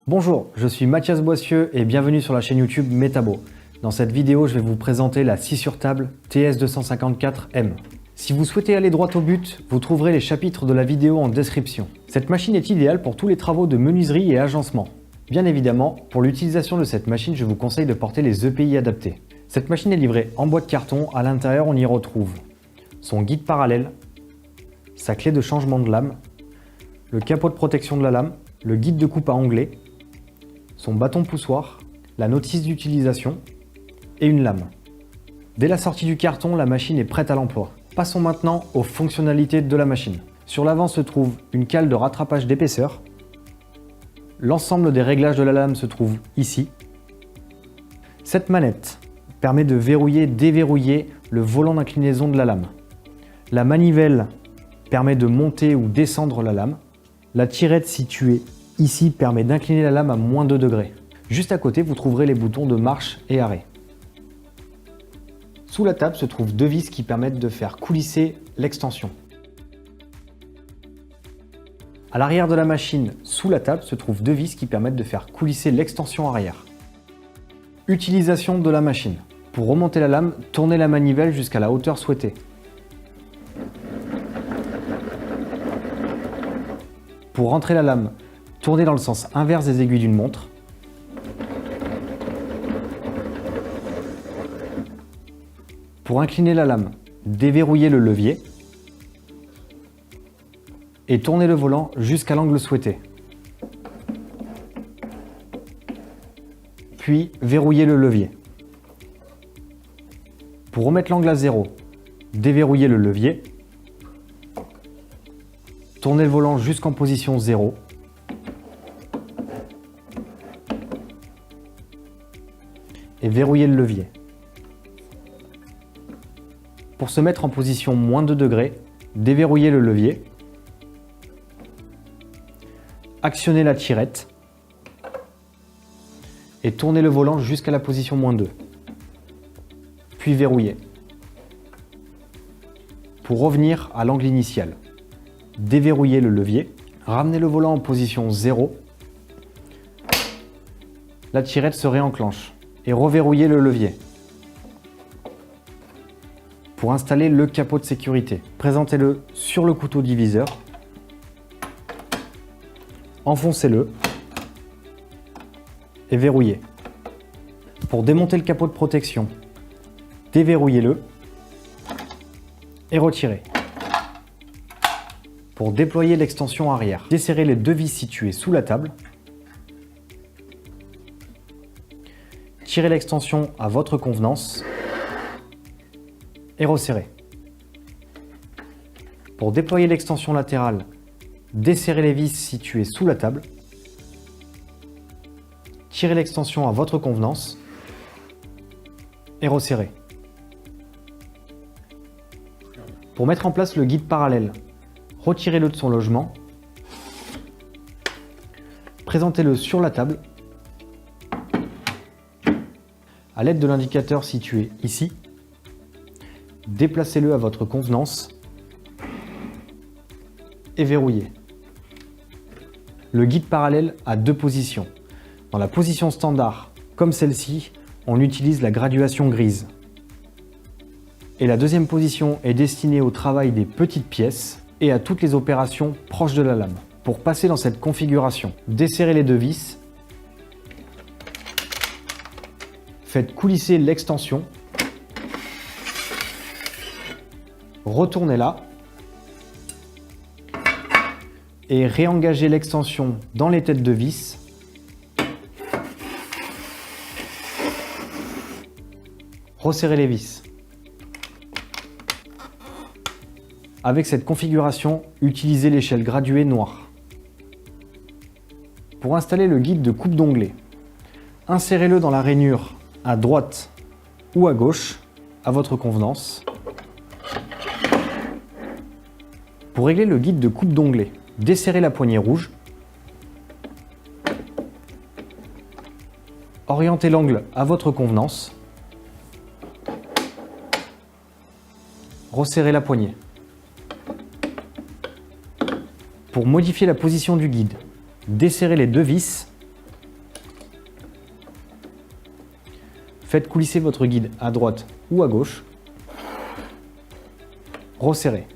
Bonjour, je suis Mathias Boissieu et bienvenue sur la chaîne YouTube Metabo. Dans cette vidéo, je vais vous présenter la scie sur table TS254M. Si vous souhaitez aller droit au but, vous trouverez les chapitres de la vidéo en description. Cette machine est idéale pour tous les travaux de menuiserie et agencement. Bien évidemment, pour l'utilisation de cette machine, je vous conseille de porter les EPI adaptés. Cette machine est livrée en boîte carton, à l'intérieur on y retrouve son guide parallèle, sa clé de changement de lame, le capot de protection de la lame, le guide de coupe à onglet, son bâton poussoir, la notice d'utilisation et une lame. Dès la sortie du carton, la machine est prête à l'emploi. Passons maintenant aux fonctionnalités de la machine. Sur l'avant se trouve une cale de rattrapage d'épaisseur. L'ensemble des réglages de la lame se trouve ici. Cette manette permet de verrouiller et déverrouiller le volant d'inclinaison de la lame. La manivelle permet de monter ou descendre la lame. La tirette située ici permet d'incliner la lame à moins 2 degrés. Juste à côté, vous trouverez les boutons de marche et arrêt. Sous la table se trouvent deux vis qui permettent de faire coulisser l'extension. À l'arrière de la machine, sous la table, se trouvent deux vis qui permettent de faire coulisser l'extension arrière. Utilisation de la machine. Pour remonter la lame, tournez la manivelle jusqu'à la hauteur souhaitée. Pour rentrer la lame, tournez dans le sens inverse des aiguilles d'une montre. Pour incliner la lame, déverrouillez le levier et tournez le volant jusqu'à l'angle souhaité. Puis verrouillez le levier. Pour remettre l'angle à zéro, déverrouillez le levier, tournez le volant jusqu'en position 0. Et verrouillez le levier. Pour se mettre en position moins 2 degrés, déverrouillez le levier, actionnez la tirette et tournez le volant jusqu'à la position moins 2. Puis verrouillez. Pour revenir à l'angle initial, déverrouillez le levier, ramenez le volant en position 0, la tirette se réenclenche et reverrouillez le levier. Pour installer le capot de sécurité, présentez-le sur le couteau diviseur, enfoncez-le et verrouillez. Pour démonter le capot de protection, déverrouillez-le et retirez. Pour déployer l'extension arrière, desserrez les deux vis situées sous la table, tirez l'extension à votre convenance et resserrez. Pour déployer l'extension latérale, desserrez les vis situées sous la table, tirez l'extension à votre convenance et resserrez. Pour mettre en place le guide parallèle, retirez-le de son logement, présentez-le sur la table à l'aide de l'indicateur situé ici. Déplacez-le à votre convenance et verrouillez. Le guide parallèle a deux positions. Dans la position standard, comme celle-ci, on utilise la graduation grise. Et la deuxième position est destinée au travail des petites pièces et à toutes les opérations proches de la lame. Pour passer dans cette configuration, desserrez les deux vis, faites coulisser l'extension, retournez-la et réengagez l'extension dans les têtes de vis. Resserrez les vis. Avec cette configuration, utilisez l'échelle graduée noire. Pour installer le guide de coupe d'onglet, insérez-le dans la rainure à droite ou à gauche, à votre convenance. Pour régler le guide de coupe d'onglet, desserrez la poignée rouge, orientez l'angle à votre convenance, resserrez la poignée. Pour modifier la position du guide, desserrez les deux vis Faites coulisser votre guide à droite ou à gauche. Resserrez.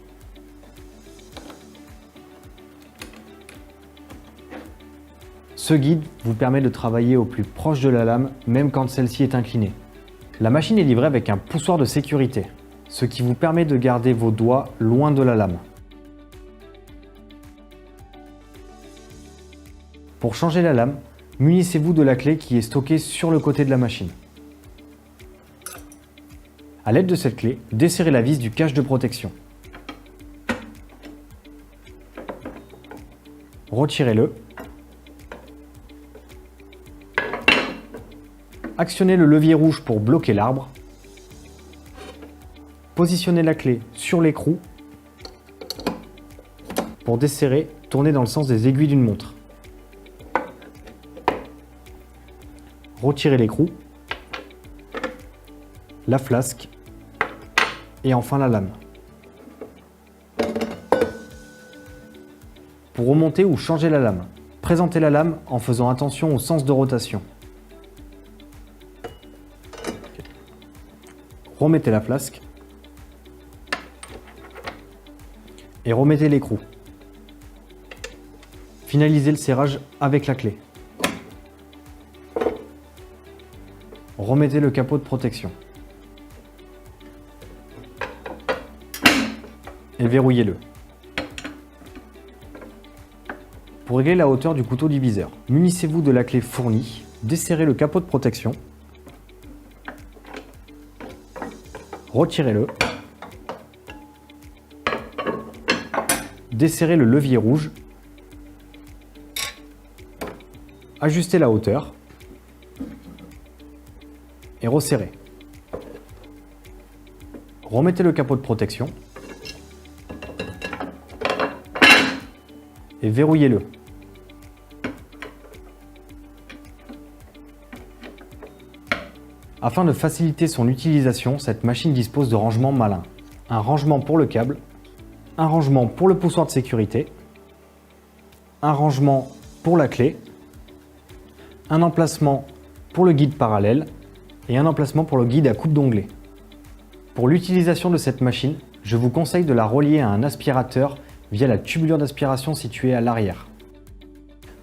Ce guide vous permet de travailler au plus proche de la lame, même quand celle-ci est inclinée. La machine est livrée avec un poussoir de sécurité, ce qui vous permet de garder vos doigts loin de la lame. Pour changer la lame, munissez-vous de la clé qui est stockée sur le côté de la machine. À l'aide de cette clé, desserrez la vis du cache de protection. Retirez-le. Actionnez le levier rouge pour bloquer l'arbre. Positionnez la clé sur l'écrou. Pour desserrer, tournez dans le sens des aiguilles d'une montre. Retirez l'écrou, la flasque et enfin la lame. Pour remonter ou changer la lame, présentez la lame en faisant attention au sens de rotation. Remettez la flasque et remettez l'écrou. Finalisez le serrage avec la clé. Remettez le capot de protection. Et verrouillez-le. Pour régler la hauteur du couteau diviseur, munissez-vous de la clé fournie, desserrez le capot de protection, retirez-le, desserrez le levier rouge, ajustez la hauteur et resserrez. Remettez le capot de protection et verrouillez-le. Afin de faciliter son utilisation, cette machine dispose de rangements malins. Un rangement pour le câble, un rangement pour le poussoir de sécurité, un rangement pour la clé, un emplacement pour le guide parallèle et un emplacement pour le guide à coupe d'onglet. Pour l'utilisation de cette machine, je vous conseille de la relier à un aspirateur via la tubulure d'aspiration située à l'arrière.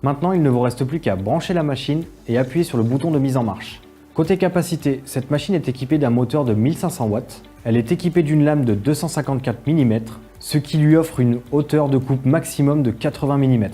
Maintenant, il ne vous reste plus qu'à brancher la machine et appuyer sur le bouton de mise en marche. Côté capacité, cette machine est équipée d'un moteur de 1500 watts. Elle est équipée d'une lame de 254 mm, ce qui lui offre une hauteur de coupe maximum de 80 mm.